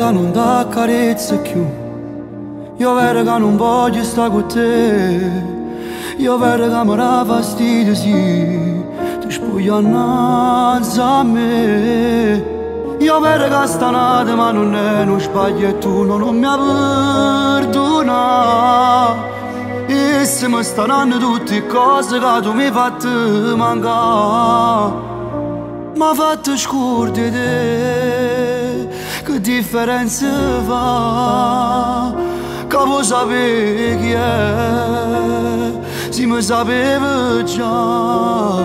che non dà carezze più, io vero che non voglio stare con te, io vero che mi dà fastidio, sì, ti spoglia innanzi a me. Io vero che stanotte ma non è uno sbaglio e tu non mi perdona. E se mi stanno tutte cose che tu mi hai fatto mancare, mi ha fatto scordare te, che differenza fa? Che vuoi sapere chi è, se mi sapevo già,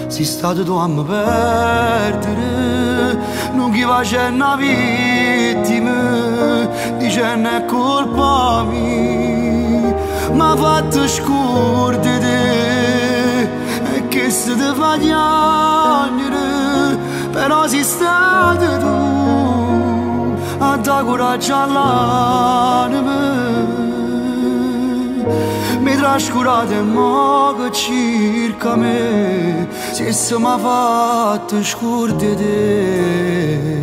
sei stato tu a mi perdere, non chi faceva una vittima, dicendo è colpa mia, mi ha fatto scordare te, e che se ti fa piangere, però sei stato tu a dare coraggio all'anima. Mi trascurate e mo che circa me, se mi ha fatto scordare te.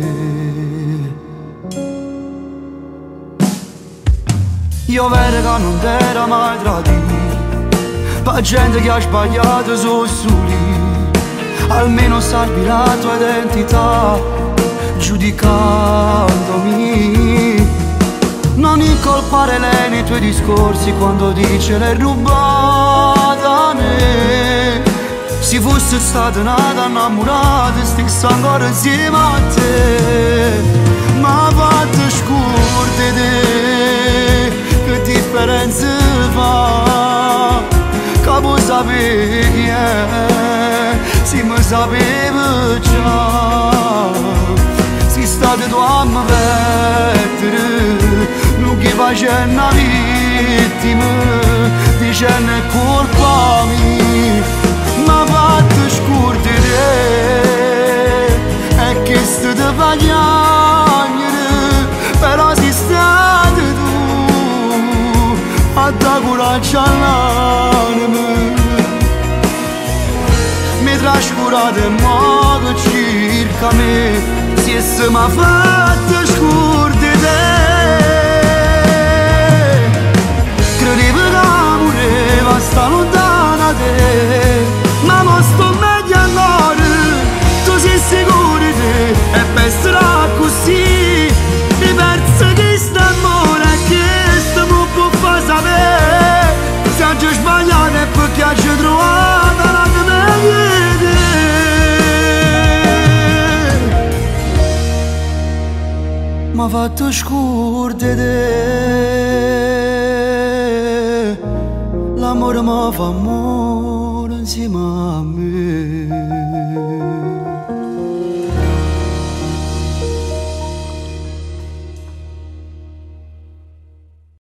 Io vero che non t'era mai tradito, per gente che ha sbagliato sono soli, almeno salvi la tua identità, giudicandomi. Non incolpare lei nei tuoi discorsi quando dice l'hai rubata a me. Se fosse stata nata innamorata, stessi ancora insieme a te. Ma fatto scordare te, che differenza fa? Che vuoi sapere chi è, se mi sapevo già, sei stato tu a mi perdere, non chi faceva una vittima, dicendo è colpa mia, ma fatto scordare, è che sto ti fa piangere, però sei stato tu a dare coraggio all'anima. Mi trascurate in modo circa me, se mi ha fatto scordare te. Credevo che l'amore va sta lontana da te, ma mo sto meglio ancora, tu sei sicuro te, e penserà così, mi penso che sta amore che sto mi può far sapere, se oggi sbagliato è perché oggi trovata la che meglio te. M'ha fatto scordare te, l'amore mi fa amore insieme a me.